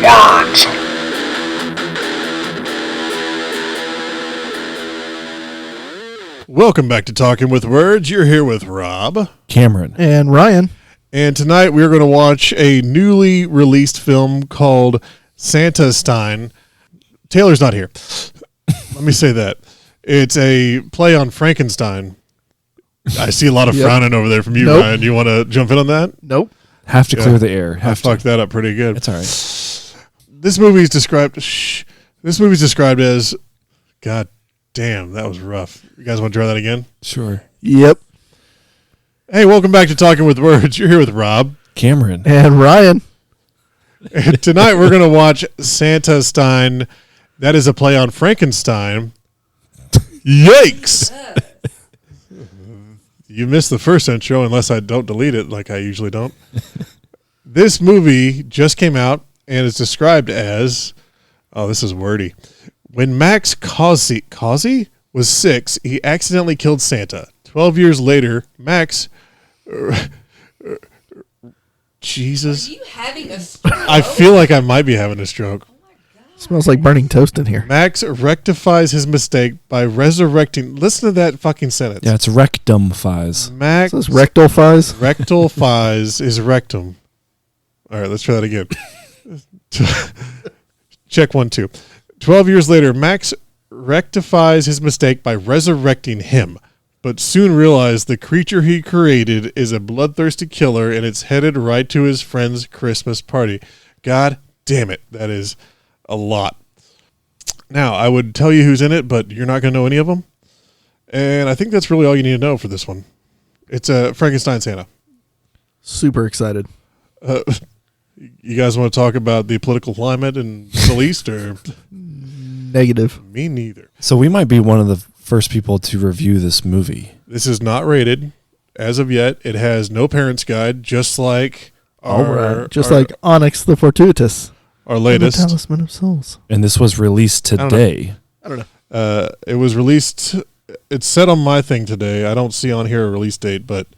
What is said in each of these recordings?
words. Welcome back to Talking with Words. You're here with Rob, Cameron, and Ryan. And tonight we're going to watch a newly released film called Santastein. Taylor's not here. Let me say that. It's a play on Frankenstein. I see a lot of frowning over there from you, Ryan. You want to jump in on that? Nope. Have to clear the air. I fucked that up pretty good. It's all right. This movie's described as, God damn, that was rough. You guys want to try that again? Sure. Yep. Hey, welcome back to Talking with Words. You're here with Rob, Cameron, and Ryan. And tonight we're going to watch Santastein. That is a play on Frankenstein. Yikes! You missed the first intro unless I don't delete it like I usually don't. This movie just came out and is described as, oh, this is wordy. When Max Causey was 6, he accidentally killed Santa. 12 years later, Max... Jesus. Are you having a stroke? I feel like I might be having a stroke. Smells like burning toast in here. Max rectifies his mistake by resurrecting... Listen to that fucking sentence. Yeah, it's rectum-fies. Max... This is rectal fies? Rectifies his rectum. All right, let's try that again. Check 1, 2. 12 years later, Max rectifies his mistake by resurrecting him, but soon realized the creature he created is a bloodthirsty killer and it's headed right to his friend's Christmas party. God damn it. That is a lot. Now, I would tell you who's in it, but you're not going to know any of them. And I think that's really all you need to know for this one. It's Frankenstein Santa. Super excited. You guys want to talk about the political climate in the Middle East? Or Negative. Me neither. So we might be one of the first people to review this movie. This is not rated as of yet. It has no parents' guide, just like like Onyx the Fortuitous. Our latest. The Talisman of Souls. And this was released today. I don't know. It was released. It's set on my thing today. I don't see on here a release date, but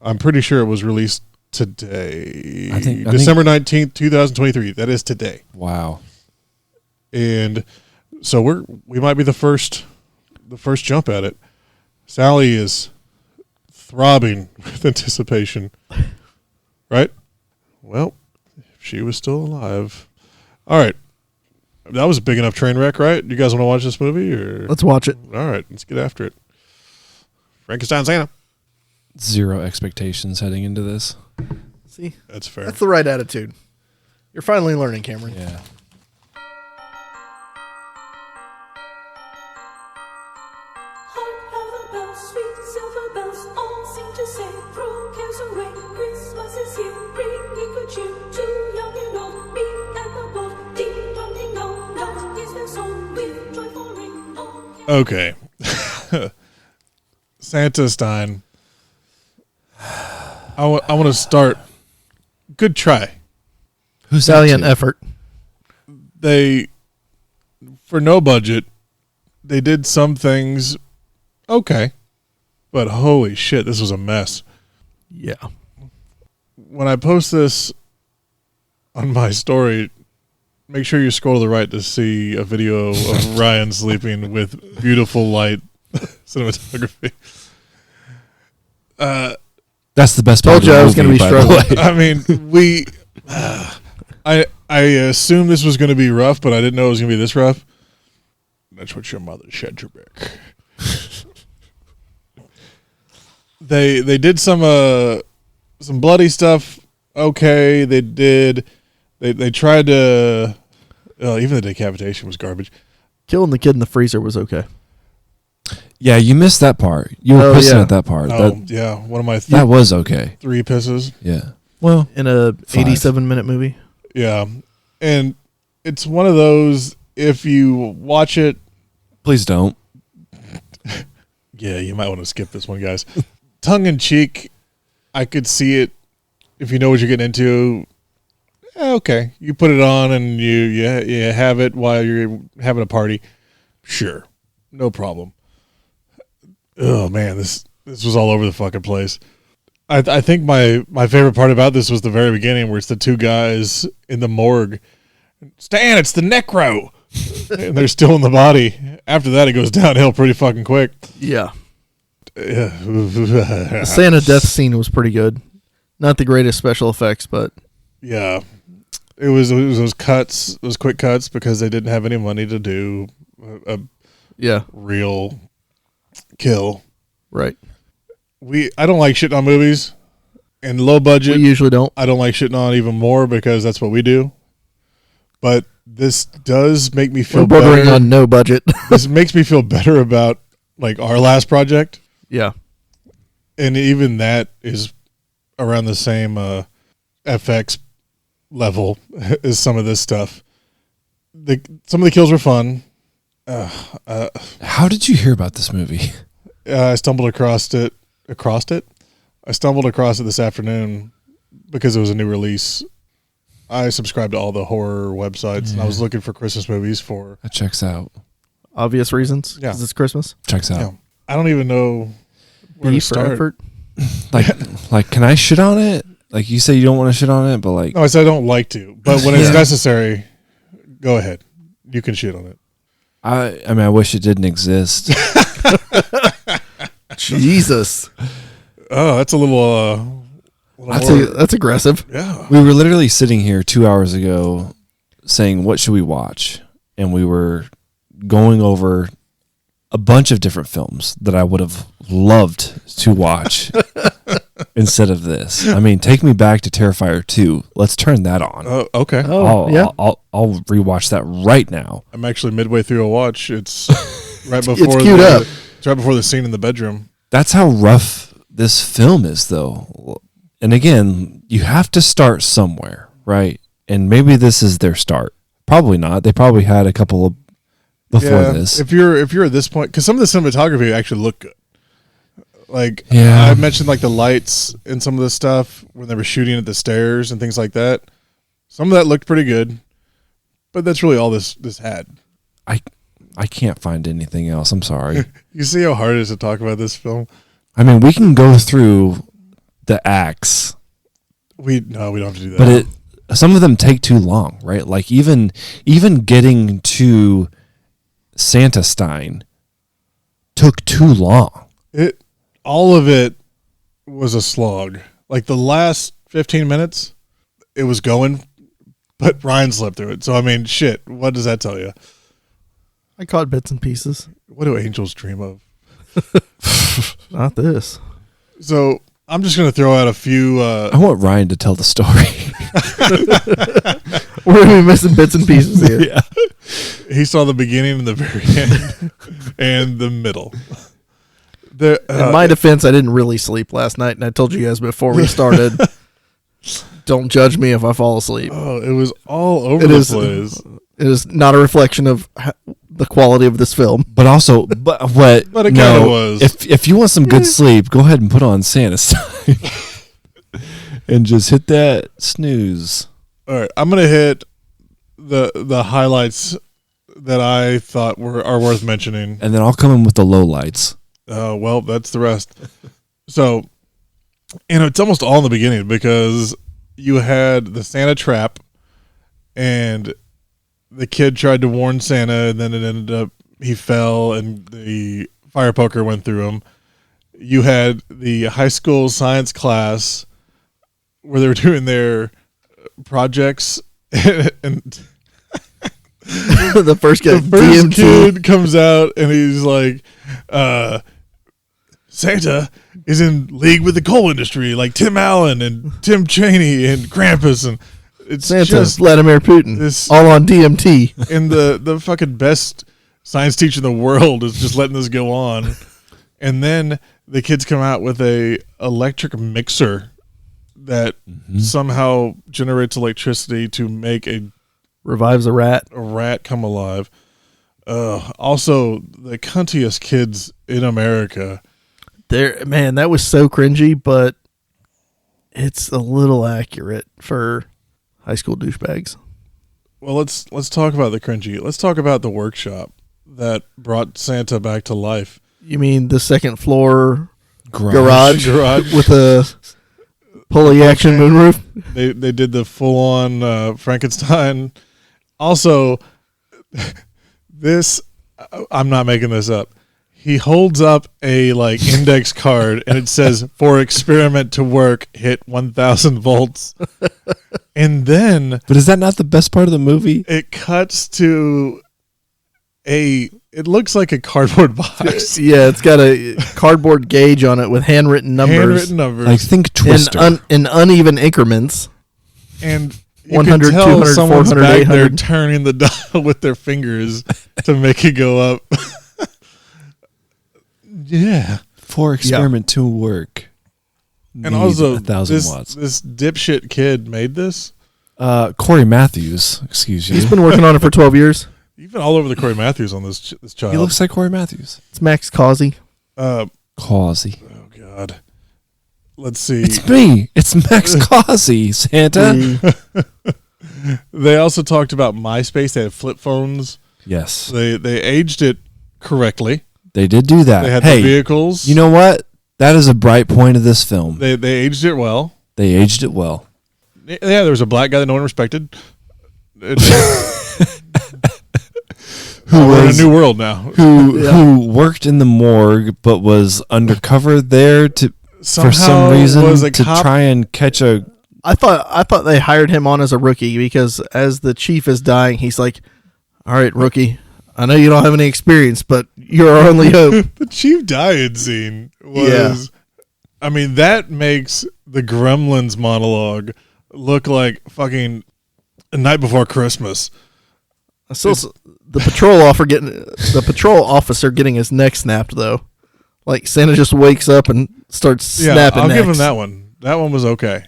I'm pretty sure it was released today. I think December 19th, 2023. That is today. Wow. And so we might be the first jump at it. Sally is throbbing with anticipation. Right? Well, if she was still alive. All right. That was a big enough train wreck, right? You guys want to watch this movie? Or? Let's watch it. All right, let's get after it. Frankenstein Santa. Zero expectations heading into this. See? That's fair. That's the right attitude. You're finally learning, Cameron. Yeah. Okay. Santastein. I want to start. Good try. Who's Valiant effort. They, for no budget, they did some things okay. But holy shit, this was a mess. Yeah. When I post this on my story, make sure you scroll to the right to see a video of Ryan sleeping with beautiful light cinematography. That's the best part. Told you I was going to be struggling. I mean, I assumed this was going to be rough, but I didn't know it was going to be this rough. That's what your mother said to Rick. They did some bloody stuff. Okay, they did. They tried to. Even the decapitation was garbage. Killing the kid in the freezer was okay. Yeah, you missed that part. You were pissing at that part. Yeah, one of my that was okay. 3 pisses. Yeah. Well, in a 5. 87-minute movie. Yeah, and it's one of those. If you watch it, please don't. Yeah, you might want to skip this one, guys. Tongue in cheek, I could see it. If you know what you're getting into, okay, you put it on and you have it while you're having a party. Sure, no problem. Oh man, this was all over the fucking place. I think my favorite part about this was the very beginning, where it's the 2 guys in the morgue, Stan, it's the Necro. And they're still in the body. After that, it goes downhill pretty fucking quick. Yeah. The Santa death scene was pretty good. Not the greatest special effects, but yeah, it was those cuts, those quick cuts, because they didn't have any money to do a real kill. Right. I don't like shitting on movies, and low budget. We usually don't. I don't like shitting on even more because that's what we do. But this does make me feel We're bordering better. on no budget. This makes me feel better about like our last project. Yeah. And even that is around the same FX level as some of this stuff. Some of the kills were fun. How did you hear about this movie? I stumbled across it. I stumbled across it this afternoon because it was a new release. I subscribe to all the horror websites, and I was looking for Christmas movies for... That checks out. Obvious reasons. Yeah. Because it's Christmas. Checks out. Yeah. I don't even know where to Beef for start. effort. Like, can I shit on it? Like, you say you don't want to shit on it, but like... No, I said I don't like to. But when it's necessary, go ahead. You can shit on it. I mean, I wish it didn't exist. Jesus. Oh, that's a little That's aggressive. yeah. We were literally sitting here 2 hours ago saying, what should we watch? And we were going over a bunch of different films that I would have loved to watch instead of this. I mean, take me back to Terrifier 2. Let's turn that on. Oh, okay. I'll rewatch that right now. I'm actually midway through a watch. It's right before It's queued up. It's right before the scene in the bedroom. That's how rough this film is, though. And again, you have to start somewhere, right? And maybe this is their start. Probably not. They probably had a couple of before this. If you're at this point, because some of the cinematography actually looked good. Like Yeah. I mentioned, like the lights and some of the stuff when they were shooting at the stairs and things like that. Some of that looked pretty good, but that's really all this had. I can't find anything else. I'm sorry. You see how hard it is to talk about this film? I mean, we can go through the acts, We don't have to do that. but some of them take too long, right? Like even getting to Santastein took too long. All of it was a slog. Like the last 15 minutes, it was going, but Ryan slept through it. So I mean, shit. What does that tell you? I caught bits and pieces. What do angels dream of? Not this. So I'm just going to throw out a few. I want Ryan to tell the story. We're going to be missing bits and pieces here. Yeah. He saw the beginning and the very end and the middle. In my defense, I didn't really sleep last night, and I told you guys before we started, don't judge me if I fall asleep. Oh, it was all over It the is- place. It is not a reflection of the quality of this film. But also, but But it kinda was. If you want some good sleep, go ahead and put on Santastein and just hit that snooze. All right, I'm going to hit the highlights that I thought are worth mentioning. And then I'll come in with the lowlights. Well, that's the rest. So, it's almost all in the beginning because you had the Santa trap, and the kid tried to warn Santa, and then it ended up he fell, and the fire poker went through him. You had the high school science class where they were doing their projects, and The first guy, the first DMT. kid comes out and he's like, Santa is in league with the coal industry, like Tim Allen and Tim Cheney and Krampus, and it's Santa, just Vladimir Putin, this- all on DMT. and the fucking best science teacher in the world is just letting this go on. And then the kids come out with a electric mixer that somehow generates electricity to make a Revives a rat. rat come alive. Also, the cuntiest kids in America. There, man, that was so cringy, but it's a little accurate for high school douchebags. Well, let's talk about the cringy. Let's talk about the workshop that brought Santa back to life. You mean the second floor Garage. garage with a pulley action moonroof? They did the full on Frankenstein Also, this, I'm not making this up. He holds up a index card and it says, "For experiment to work, hit 1,000 volts." And then, But is that not the best part of the movie? it cuts to it looks like a cardboard box. Yeah, it's got a cardboard gauge on it with handwritten numbers. Handwritten numbers. I think Twister. in uneven increments. And you 100, can tell 200, someone's 400, back there 800. turning the dial with their fingers to make it go up. Yeah. For experiment to work. And Need also, 1,000 watts. this dipshit kid made this. Corey Matthews, excuse you. He's been working on it for 12 years. You've been all over the Corey Matthews on this child. He looks like Corey Matthews. It's Max Causey. Causey. Oh, God. Let's see. It's me. It's Max Causey, Santa. They also talked about MySpace. They had flip phones. Yes. They aged it correctly. They did do that. They had Hey, the vehicles. you know what? That is a bright point of this film. They aged it well. They aged it well. Yeah, there was a black guy that no one respected. We're in a new world now. Who worked in the morgue but was undercover there for some Somehow reason was a to cop. try and catch a. I thought they hired him on as a rookie because as the chief is dying, he's like, "All right, rookie, I know you don't have any experience, but you're our only hope." The chief dying scene was. Yeah. I mean, that makes the Gremlins monologue look like fucking A Night Before Christmas. Still, the patrol officer getting his neck snapped though. Like Santa just wakes up and starts Yeah, snapping. I'll give him necks. that one. That one was okay.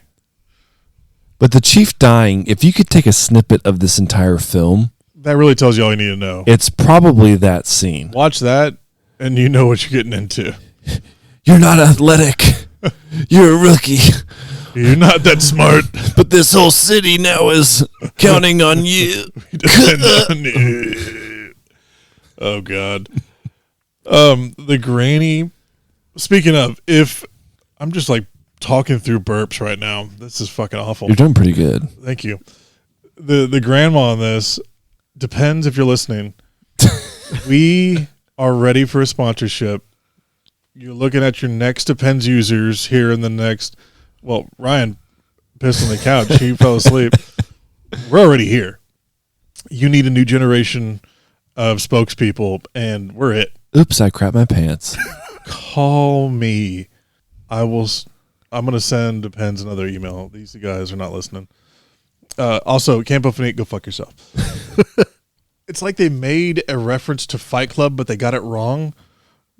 But the chief dying, if you could take a snippet of this entire film, That really tells you all you need to know. it's probably that scene. Watch that, and you know what you're getting into. You're not athletic. You're a rookie. You're not that smart. But this whole city now is counting on you. Depend on you. Oh, God. The granny. Speaking of, if I'm just talking through burps right now, this is fucking awful. You're doing pretty good. Thank you. The grandma on this depends if you're listening. We are ready for a sponsorship. You're looking at your next Depends users here in the next. Well, Ryan pissed on the couch. He fell asleep. We're already here. You need a new generation of spokespeople, and we're it. Oops, I crapped my pants. Call me. I'm going to send Depends another email. These guys are not listening. Also, Campo Finite, go fuck yourself. It's like they made a reference to Fight Club, but they got it wrong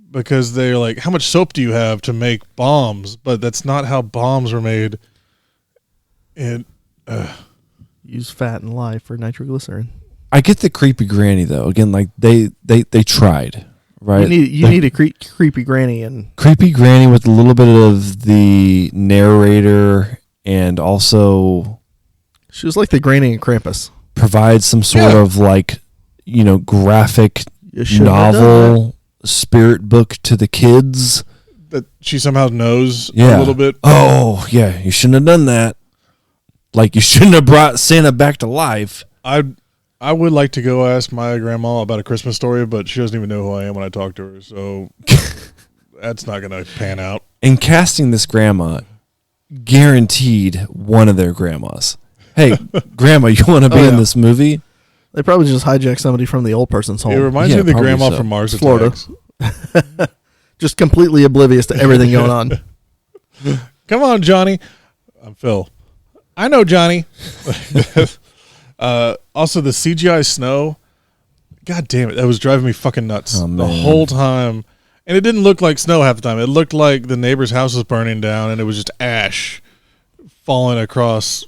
because they're like, how much soap do you have to make bombs? But that's not how bombs were made. And Use fat and lye for nitroglycerin. I get the creepy granny though. Again, they tried, right? You need a creepy granny and Creepy granny with a little bit of the narrator and also she was like the granny in Krampus. provide some sort Yeah. of graphic You shouldn't have done novel spirit book to the kids. that she somehow knows Yeah. a little bit. Oh, yeah, you shouldn't have done that. You shouldn't have brought Santa back to life. I would like to go ask my grandma about a Christmas story, but she doesn't even know who I am when I talk to her. So that's not going to pan out. And casting this grandma, guaranteed one of their grandmas. Hey, grandma, you want to be Oh, in yeah. this movie? They probably just hijacked somebody from the old person's home. It reminds Yeah, me of the probably grandma so. from Mars Florida. Attacks. Just completely oblivious to everything going on. Come on, Johnny. I'm Phil. I know Johnny. Also, the CGI snow. God damn it. That was driving me fucking nuts Oh, the man. whole time. And it didn't look like snow half the time. It looked like the neighbor's house was burning down and it was just ash falling across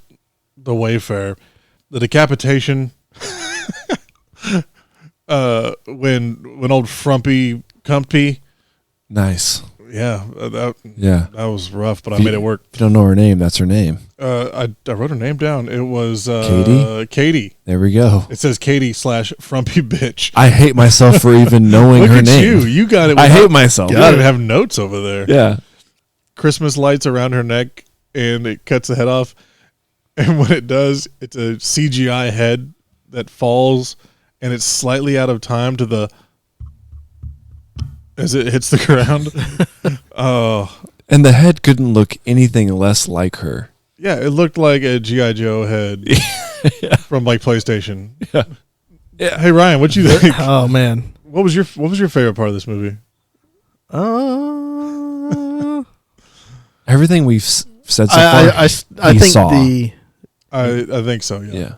the Wayfair. The decapitation. When old Frumpy Cumpy. Nice. Yeah, that Yeah. was rough, but I made it work. If you don't know her name, that's her name. I wrote her name down. It was Katie? Katie. There we go. It says Katie / Frumpy Bitch. I hate myself for even knowing Look her at name. you got it. I hate myself. You don't even have notes over there. Yeah. Christmas lights around her neck, and it cuts the head off. And when it does, it's a CGI head that falls, and it's slightly out of time to the as it hits the ground. Oh, And the head couldn't look anything less like her. yeah, it looked like a G.I. Joe head from like PlayStation. Yeah. Hey Ryan, what you think? Oh man. What was your favorite part of this movie? Everything we've said so far. I he think saw. I think so. Yeah. Yeah.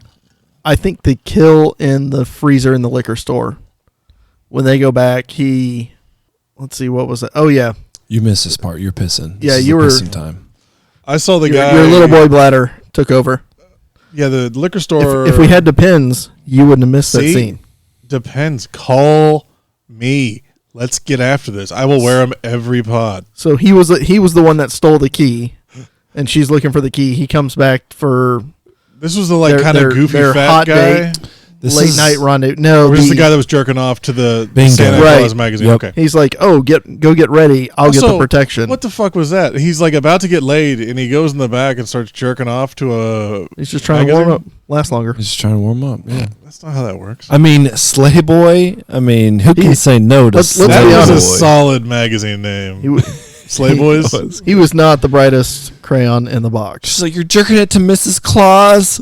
I think the kill in the freezer in the liquor store when they go back, let's see, what was it? Oh yeah, You missed this part. You're pissing. Yeah, This is you the were- pissing time. I saw the your, guy. your little boy bladder took over. Yeah, the liquor store. If we had the pins, you wouldn't have missed that See? scene. Depends. Call me. Let's get after this. I will wear him every pod. So he was the one that stole the key, and she's looking for the key. He comes back for This was the like Their- kind of their- goofy their fat hot guy. date. This late is- night rendezvous. No, Or was this the guy that was jerking off to the Bingo. Santa Right. Claus magazine? Yep. Okay. he's like, "Oh, go get ready. I'll get the Also, protection." What the fuck was that? He's like about to get laid, and he goes in the back and starts jerking off to a. He's just trying to warm up, magazine? last longer. He's just trying to warm up. Yeah. That's not how that works. I mean, Slay Boy. I mean, who can He- say no to let's Slay be That was a honest. solid magazine name. He, w- Slay Boys. he was not the brightest crayon in the box. She's like, you're jerking it to Mrs. Claus.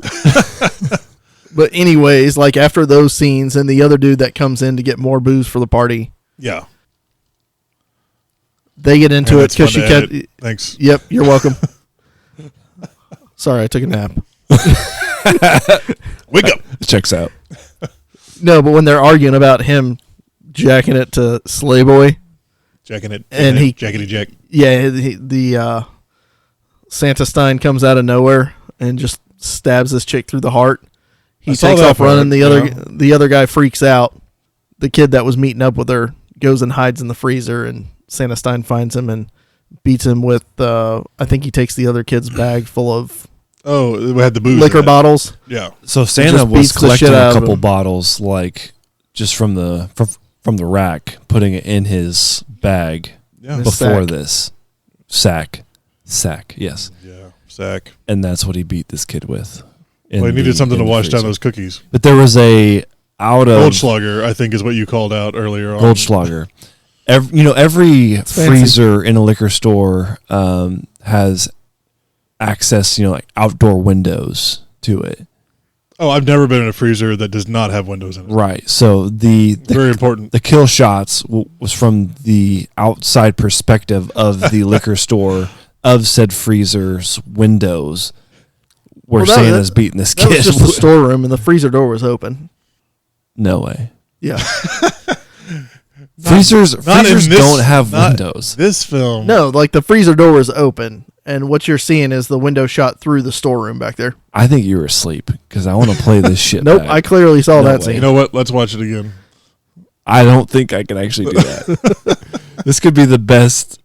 But anyways, like after those scenes and the other dude that comes in to get more booze for the party, Yeah. they get into Man, it that's because fun she to kept. edit. Thanks. Yep, you're welcome. Sorry, I took a nap. Wake up. Checks out. No, but when they're arguing about him jacking it to Slay Boy, Jacking it. And he- Jackety Jack. yeah, the Santastein comes out of nowhere and just stabs this chick through the heart. He I saw takes that off running. part, The other guy freaks out. The kid that was meeting up with her goes and hides in the freezer, and Santastein finds him and beats him with. I think he takes the other kid's bag full of Oh, we had the booze. liquor in it. bottles. Yeah. So Santa just was beats the collecting shit out a of couple him. bottles, like just from the rack, putting it in his bag Yeah. His before sack. this sack. Yes, Yeah. Sack. and that's what he beat this kid with. Well, he needed something to wash down those cookies. But there was a out of Goldschlager, I think, is what you called out earlier on. Goldschlager. Every fancy. freezer in a liquor store has access, like outdoor windows to it. Oh, I've never been in a freezer that does not have windows in it. Right. So the Very important. the kill shots was from the outside perspective of the liquor store of said freezer's windows, where Well, that- Santa's beating this That kid. was just the storeroom, and the freezer door was open. No way. Yeah. Freezers not in this- don't have not- windows. This film. No, like the freezer door was open, and what you're seeing is the window shot through the storeroom back there. I think you were asleep because I want to play this shit. Nope, back. I clearly saw No that way. scene. You know what? Let's watch it again. I don't think I can actually do that. This could be the best.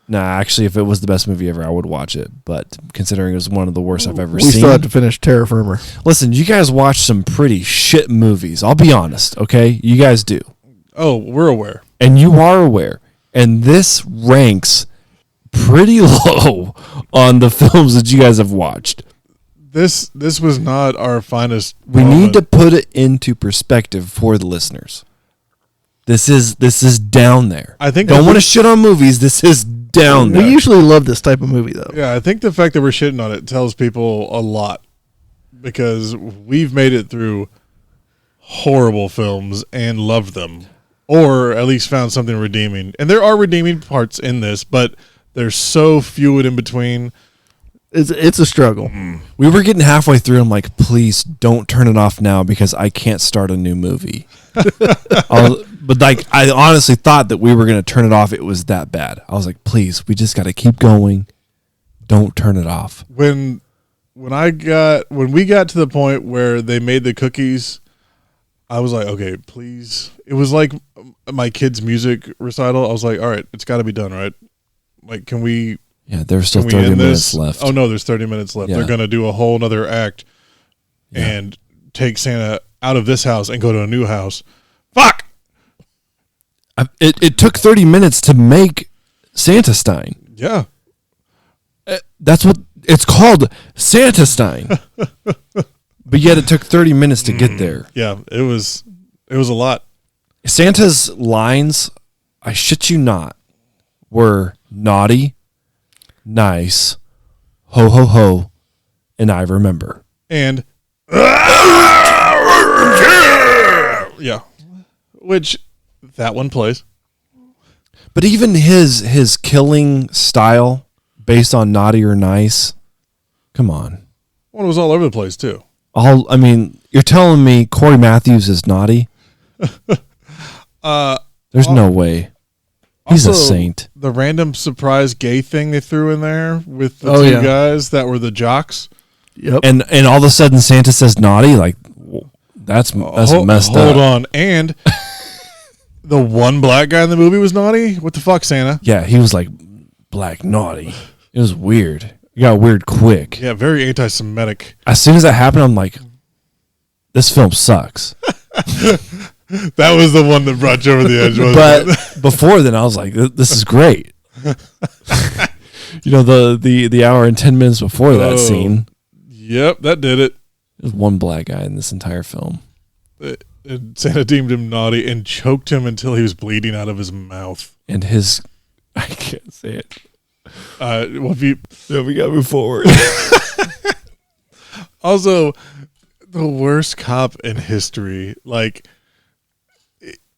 Nah, actually, if it was the best movie ever, I would watch it. But considering it was one of the worst I've ever we seen. still have to finish Terra Firma. Listen, you guys watch some pretty shit movies. I'll be honest, okay? You guys do. Oh, we're aware. And you are aware. And this ranks pretty low on the films that you guys have watched. This was not our finest. We moment. need to put it into perspective for the listeners. This is down there. I think Don't that want to we- shit on movies. This is down there. We usually love this type of movie, though. Yeah, I think the fact that we're shitting on it tells people a lot because we've made it through horrible films and loved them, or at least found something redeeming. And there are redeeming parts in this, but there's so few in between. It's a struggle. We were getting halfway through. I'm like, please don't turn it off now because I can't start a new movie. But like, I honestly thought that we were going to turn it off. It was that bad. I was like, please, we just got to keep going. Don't turn it off. When we got to the point where they made the cookies, I was like, okay, please. It was like my kid's music recital. I was like, all right, it's got to be done, right? Like, can we? Yeah, there's still Can we 30 end minutes this? left. Oh no, there's 30 minutes left. Yeah. They're gonna do a whole nother act Yeah. and take Santa out of this house and go to a new house. Fuck. It took 30 minutes to make Santastein. Yeah. That's what it's called, Santastein. but yet it took 30 minutes to get there. Yeah, it was a lot. Santa's lines, I shit you not, were naughty, nice, ho ho ho, and I remember. And yeah, which that one plays. But even his killing style based on naughty or nice, come on. Well, it was all over the place too. I mean, you're telling me Corey Matthews is naughty? There's no way. He's a Also, saint. The random surprise gay thing they threw in there with the Oh, two yeah. guys that were the jocks. Yep. And all of a sudden Santa says naughty, like that's messed up. Hold on. And the one black guy in the movie was naughty? What the fuck, Santa? Yeah, he was like black naughty. It was weird. It got weird quick. Yeah, very anti-Semitic. As soon as that happened, I'm like, this film sucks. That was the one that brought you over the edge, wasn't But it? before then, I was like, this is great. The hour and 10 minutes before that Oh. scene, Yep, that did it. there's one black guy in this entire film. Santa deemed him naughty and choked him until he was bleeding out of his mouth. And his, I can't say it. Well, if you, We got to move forward. also, the worst cop in history. Like,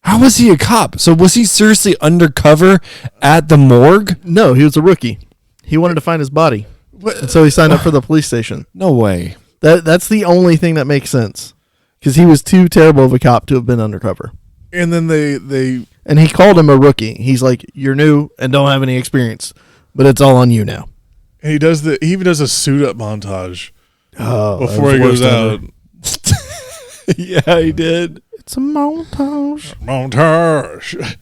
How was he a cop? So was he seriously undercover at the morgue? No, he was a rookie. He wanted to find his body, and so he signed up for the police station. No way. That's the only thing that makes sense, because he was too terrible of a cop to have been undercover. and then they And he called him a rookie. He's like, "You're new and don't have any experience, but it's all on you now." he even does a suit up montage Oh, before he goes out. Yeah, he did. It's a montage. Montage.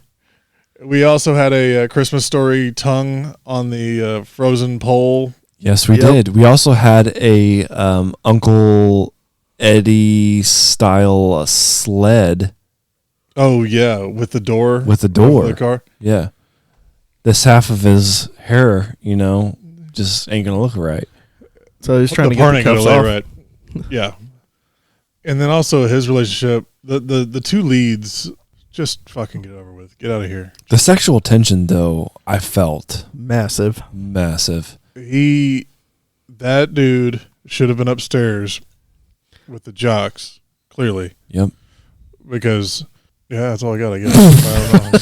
We also had a Christmas Story tongue on the frozen pole. Yes, we Yep. did. We also had a Uncle Eddie style sled Oh yeah, with the door. with the door. Of the car. Yeah. This half of his hair, just ain't going to look right. So he's trying to part get the ain't cuffs gonna off. lay right. Yeah. And then also his relationship, the two leads, just fucking get over with. Get out of here. The sexual tension, though, I felt Massive. massive. That dude should have been upstairs with the jocks, clearly. Yep. Because, yeah, that's all I got, I guess. I don't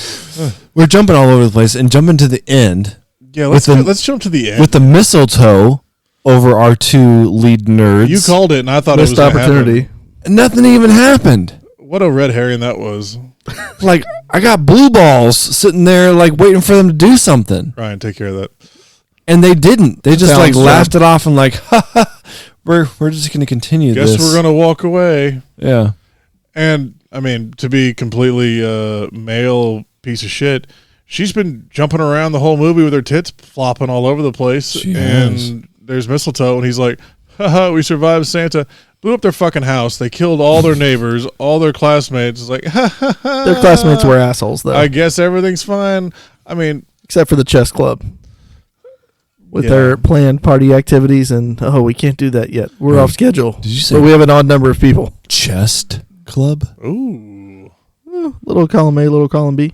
know. We're jumping all over the place and jumping to the end Yeah, With let's jump to the end. with the mistletoe over our two lead nerds. You called it, and I thought Missed it was gonna opportunity. happen. Nothing even happened. What a red herring that was. Like, I got blue balls sitting there, like, waiting for them to do something. Ryan, take care of that. And they didn't. They just, Sounds laughed bad. it off and, like, ha ha, we're just going to continue Guess this. we're gonna walk away. Yeah. And I mean, to be completely male piece of shit, she's been jumping around the whole movie with her tits flopping all over the place. She and has. there's mistletoe, and he's like, haha, we survived Santa. Blew up their fucking house. They killed all their neighbors, all their classmates. It's like, ha ha ha. Their classmates were assholes, though, I guess everything's fine. I mean, except for the chess club with Yeah. their planned party activities. And we can't do that yet. We're off schedule. Did you say But we have an odd number of people. chest club? ooh. Little column A, little column B.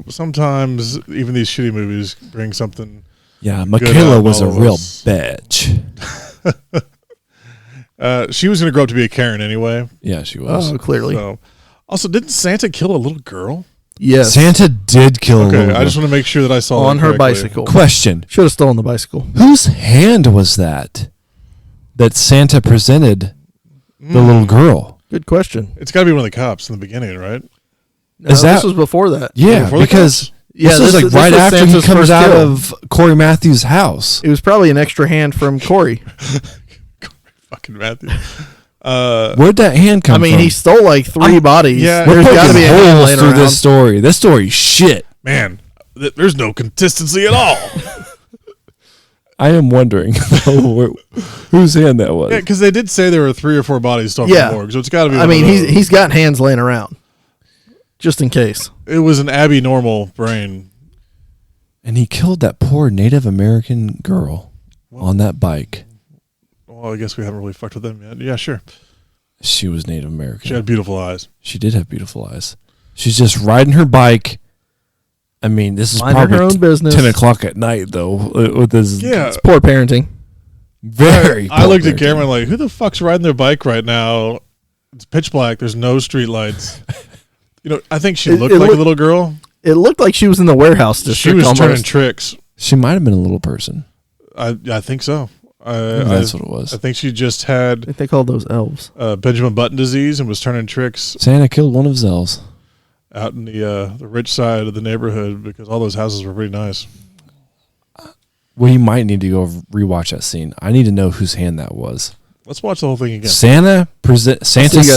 Sometimes even these shitty movies bring something. Yeah, Good Michaela on was a all of real us. bitch. She was going to grow up to be a Karen anyway. Yeah, she was. Oh, clearly. So. Also, didn't Santa kill a little girl? Yes. Santa did kill a Okay, little I just girl. want to make sure that I saw on that her correctly. bicycle. Question. Should have stolen the bicycle. Whose hand was that Santa presented the little girl? Good question. It's got to be one of the cops in the beginning, right? No, Is that- this was before that? Yeah, Before the because cops? Yeah, this is like this right was after he Santa's comes first out kill. of Corey Matthews' house. It was probably an extra hand from Corey. Fucking Matthew. Where'd that hand come I mean, from? he stole like three bodies. yeah, We're There's got to poking be a hand holes laying through around. this story. This story's shit. Man, there's no consistency at all. I am wondering whose hand that was. Yeah, because they did say there were 3 or 4 bodies still Yeah. from the morgue, so it's got to be. I one mean, of those. he's got hands laying around, just in case. It was an Abby normal brain. And he killed that poor Native American girl on that bike. Well, I guess we haven't really fucked with them yet. Yeah, sure. She was Native American. She had beautiful eyes. She did have beautiful eyes. She's just riding her bike. I mean, this is Minding probably her own business. 10 o'clock at night, though. With this Yeah. It's poor parenting. very. I looked at parenting. Cameron like, who the fuck's riding their bike right now? It's pitch black. There's no street lights. I think she looked like a little girl. It looked like she was in the warehouse district. She was almost. turning tricks. She might have been a little person. I think so. That's what it was. I think she just I had think they called those elves. Benjamin Button disease and was turning tricks Santa killed one of his elves. out in the rich side of the neighborhood because all those houses were pretty nice. Well, you might need to go rewatch that scene. I need to know whose hand that was. Let's watch the whole thing again. Santa see you guys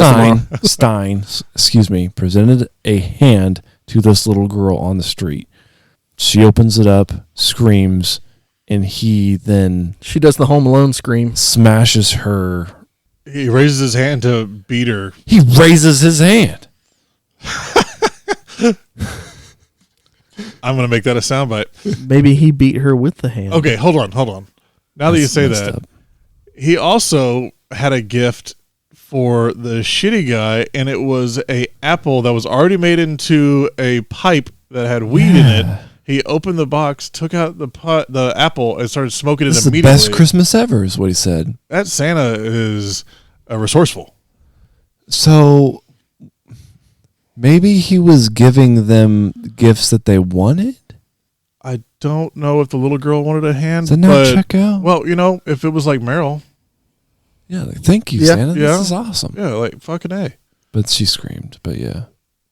Stein, presented a hand to this little girl on the street. She opens it up, screams, and he then She does the Home Alone scream. smashes her. He raises his hand to beat her. He raises his hand. I'm going to make that a soundbite. Maybe he beat her with the hand. Okay, hold on. Now that you That's say messed that, up. he also had a gift for the shitty guy, and it was a apple that was already made into a pipe that had weed in it. He opened the box, took out the apple, and started smoking it This is the immediately. best Christmas ever, is what he said. That Santa is resourceful. So maybe he was giving them gifts that they wanted? I don't know if the little girl wanted a hand. Does that not but, check out? Well, if it was like Meryl, Yeah, like, thank you, Yeah. Santa. Yeah. This is awesome. yeah, like fucking A. But she screamed. But yeah.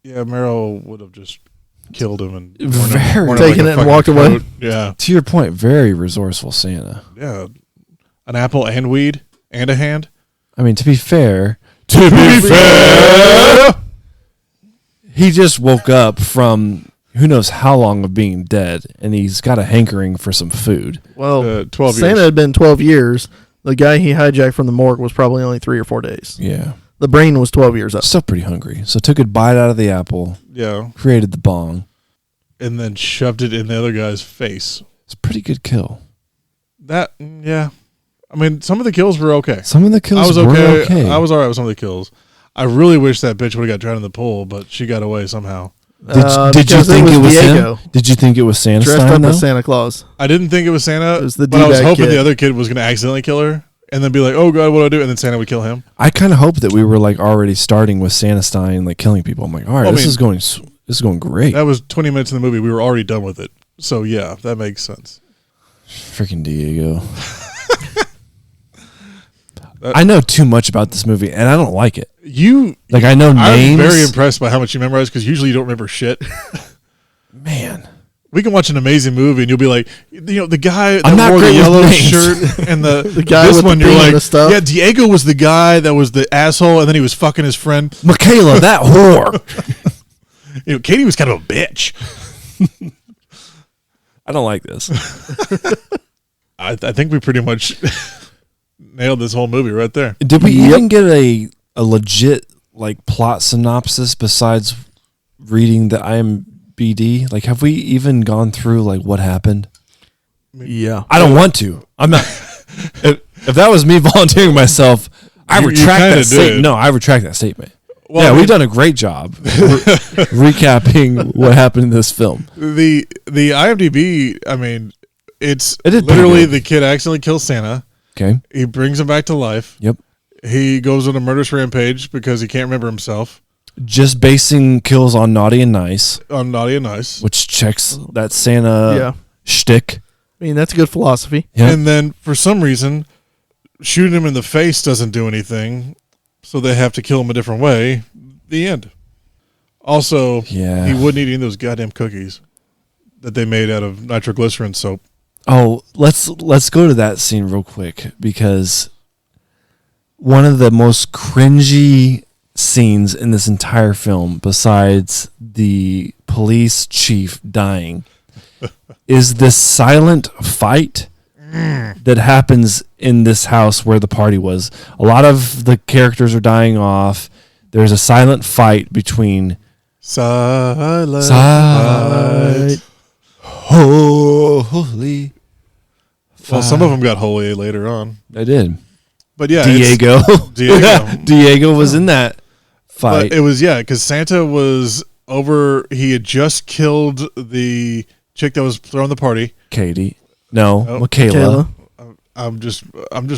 Yeah, Meryl would have just killed him and Very- worn Taken a it and fucking walked away. coat. Yeah, To your point, very resourceful Santa. yeah. An apple and weed and a hand. I mean, to be fair, he just woke up from who knows how long of being dead, and he's got a hankering for some food. Well, 12 Santa years. had been 12 years. The guy he hijacked from the morgue was probably only 3 or 4 days. Yeah. The brain was 12 years up. Still pretty hungry. So took a bite out of the apple, Yeah, created the bong. and then shoved it in the other guy's face. It's a pretty good kill. Yeah. I mean, some of the kills were okay. Some of the kills I was were okay. okay. I was all right with some of the kills. I really wish that bitch would have got drowned in the pool, but she got away somehow. Did you Because think it was Diego, him? Did you think it was dressed Santastein, up though? as Santa Claus? I didn't think it was Santa, It was the but I was D-bag hoping kid. the other kid was going to accidentally kill her and then be like, oh, God, what do I do? And then Santa would kill him. I kind of hoped that we were like already starting with Santastein like killing people. I'm like, all right, Well, I this mean, is going great. That was 20 minutes in the movie. We were already done with it. So, yeah, that makes sense. Freaking Diego. I know too much about this movie, and I don't like it. Like, I know I'm names. very impressed by how much you memorize because usually you don't remember shit. Man. We can watch an amazing movie and you'll be like, the guy I'm that not wore the great with yellow names. shirt and the guy this with the one, you're thing and like, the stuff. yeah, Diego was the guy that was the asshole and then he was fucking his friend. Michaela, that whore. Katie was kind of a bitch. I don't like this. I think we pretty much nailed this whole movie right there. Did we even get a legit like plot synopsis besides reading the IMBD? Like, have we even gone through like what happened? Yeah. I don't want to. I'm not. If that was me volunteering myself, I You retract kinda that statement. did. No, I retract that statement. Well, yeah, I mean- we've done a great job recapping what happened in this film. The IMDb, I mean, it's It did pretty literally good. the kid accidentally kills Santa. Okay. He brings him back to life. Yep. He goes on a murderous rampage because he can't remember himself Just basing kills on naughty and nice, on Naughty and Nice. which checks that Santa Yeah. shtick. I mean, that's a good philosophy. Yeah. And then for some reason, shooting him in the face doesn't do anything, so they have to kill him a different way. The end. Also, Yeah. he wouldn't eat any of those goddamn cookies that they made out of nitroglycerin soap. Oh, let's go to that scene real quick because one of the most cringy scenes in this entire film, besides the police chief dying, is this silent fight that happens in this house where the party was. A lot of the characters are dying off. There's a silent fight between Silent. Silent. Holy. Well, some of them got holy later on. I did. But yeah, Diego. Diego. Diego was in that fight. But it was, because Santa was over. He had just killed the chick that was throwing the party. Katie. No, Oh. Michaela. I'm just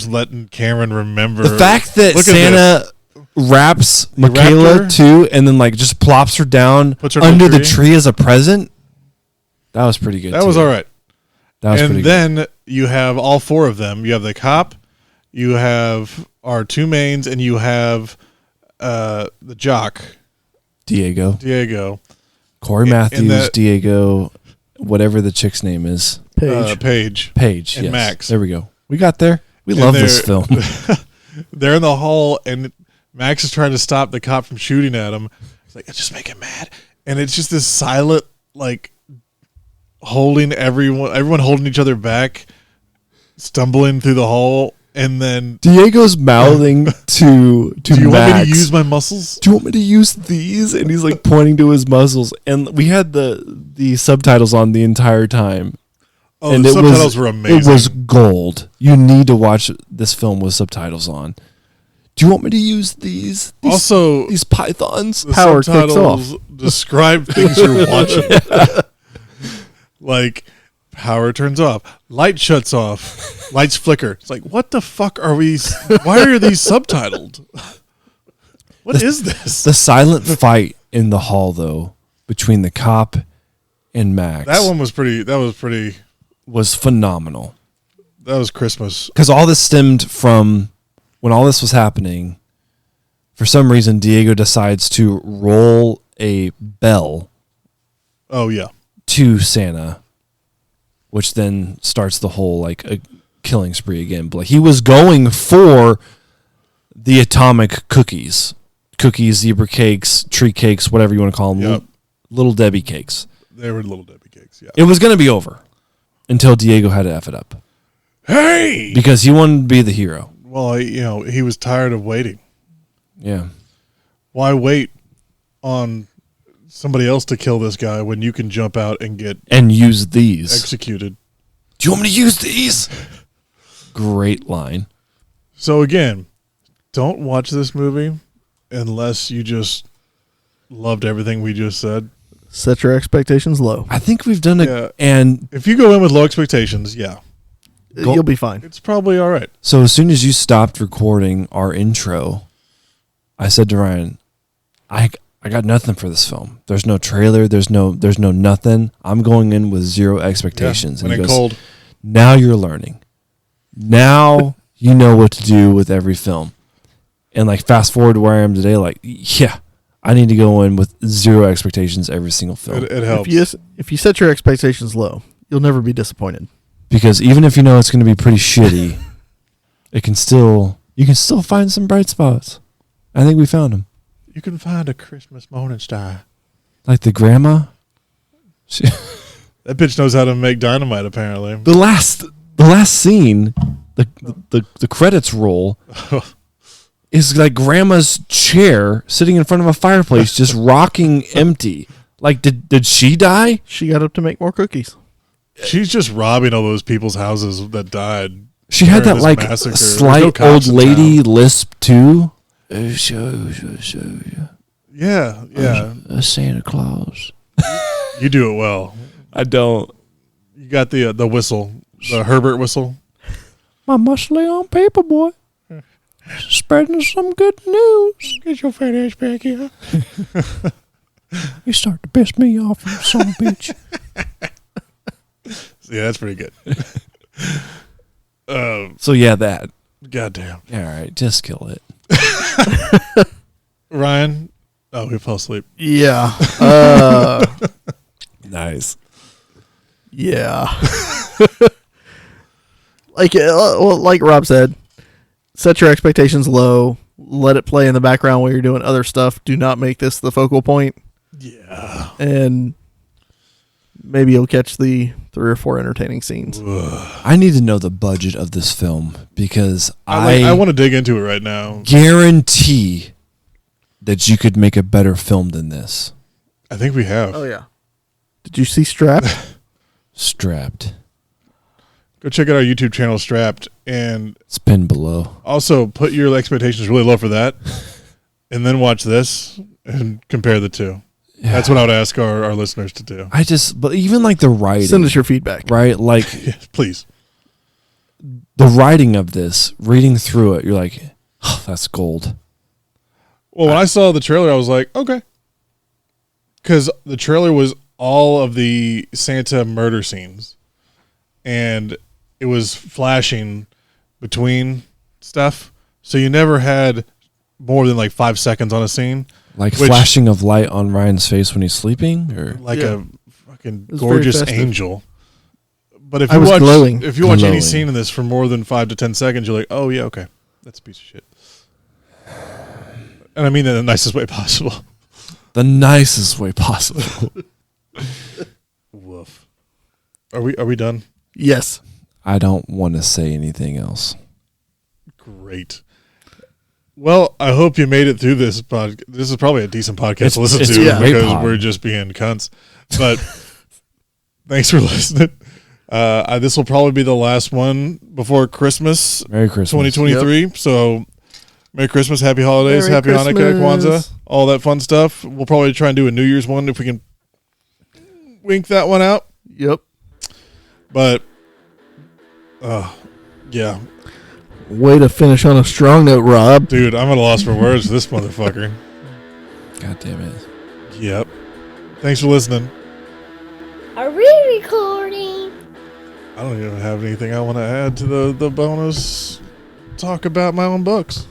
letting Cameron remember. The fact that Look at Santa wraps He wrapped Michaela her? too, and then like just plops her down Puts her under in the the tree as a present. That was pretty good. That was all right. That was pretty And then you have all four of them. You have the cop, you have our two mains, and you have the jock, good. Diego. Corey and Matthews, that- Diego, whatever the chick's name is. Paige. Paige. And yes. Max. There we go. We got there. We And love this film. They're in the hall, and Max is trying to stop the cop from shooting at him. He's like, just make him mad. And it's just this silent, like, holding everyone holding each other back, stumbling through the hall, and then, Diego's mouthing to do you want me Max, to use my muscles? do you want me to use these? And he's like pointing to his muscles. And we had the subtitles on the entire time. Oh, And the it subtitles were amazing. It was gold. You need to watch this film with subtitles on. Do you want me to use these also, these pythons? the Power kicks subtitles describe things you're watching. Like, power turns off, light shuts off, lights flicker. It's like, what the fuck are we? Why are these subtitled? What is this? The silent fight in the hall, though, between the cop and Max, That one was pretty. That was phenomenal. was Christmas. Because all this stemmed from when all this was happening. For some reason, Diego decides to roll a bell Oh yeah. to Santa, which then starts the whole like a killing spree again. But like, he was going for the atomic cookies, zebra cakes, tree cakes, whatever you want to call them, Yep. little Debbie cakes. They were little Debbie cakes. Yeah. It was going to be over until Diego had to F it up Hey. because he wanted to be the hero. Well, he was tired of waiting. Yeah. Why wait on somebody else to kill this guy when you can jump out and get And use these. executed? Do you want me to use these? Great line. So again, don't watch this movie unless you just loved everything we just said. Set your expectations low. I think we've done it. Yeah. And If you go in with low expectations, yeah, You'll be fine. it's probably all right. so as soon as you stopped recording our intro, I said to Ryan, I got nothing for this film. There's no trailer. There's no nothing. I'm going in with zero expectations. Yeah, when and he it goes, cold. now you're learning. Now you know what to do with every film. And like fast forward to where I am today, like, yeah, I need to go in with zero expectations every single film. It helps. If you set your expectations low, you'll never be disappointed. Because even if you know it's going to be pretty shitty, you can still find some bright spots. I think we found them. You can find a Christmas morning star. Like the grandma. That bitch knows how to make dynamite. Apparently, The last scene, the credits roll, is like grandma's chair sitting in front of a fireplace, just rocking empty. Like, did she die? She got up to make more cookies. she's just robbing all those people's houses that died. She had during that this like massacre. There's slight no cops old in lady town. lisp too. Yeah, yeah. Santa Claus. You do it well. I don't. You got the whistle, the Herbert whistle. My muscly on paper boy, spreading some good news. Get your fat ass back here. You start to piss me off, you son of a bitch. Yeah, that's pretty good. So yeah, that. Goddamn. All right, just kill it. Ryan. Oh, he fell asleep. Yeah. Nice. Yeah. Like Rob said, set your expectations low. Let it play in the background while you're doing other stuff. Do not make this the focal point. Yeah. And maybe you'll catch the 3 or 4 entertaining scenes. I need to know the budget of this film because I want to dig into it right now. guarantee that you could make a better film than this. I think we have. Oh, yeah. Did you see Strapped? Strapped. Go check out our YouTube channel, Strapped. and Spin below. also put your expectations really low for that, and then watch this and compare the two. Yeah. That's what I would ask our listeners to do. But even like the writing, Send us your feedback. right? Like Yes, please. the writing of this, reading through it, you're like, oh, that's gold. Well, when I saw the trailer, I was like, okay. Because the trailer was all of the Santa murder scenes. And it was flashing between stuff. So you never had more than like 5 seconds on a scene. Like Which- flashing of light on Ryan's face when he's sleeping, or Like Yeah. a fucking It was very gorgeous festive. angel. But if I you was watch, glowing. if you watch any Glowing. scene in this for more than 5 to 10 seconds, you're like, oh yeah, okay, that's a piece of shit. And I mean that in the nicest way possible. the nicest way possible. Woof. Are we done? Yes. I don't want to say anything else. Great. Well, I hope you made it through this podcast. This is probably a decent podcast to listen It's to a great because pod. we're just being cunts. But thanks for listening. This will probably be the last one before Christmas, Merry Christmas. 2023. So, Merry Christmas, Happy Holidays, Merry Happy Hanukkah, Christmas. Kwanzaa, all that fun stuff. We'll probably try and do a New Year's one if we can wink that one out. Yep. But, yeah. Way to finish on a strong note, Rob. Dude, I'm at a loss for words for this motherfucker. God damn it. Yep. Thanks for listening. Are we recording? I don't even have anything I want to add to the bonus talk about my own books.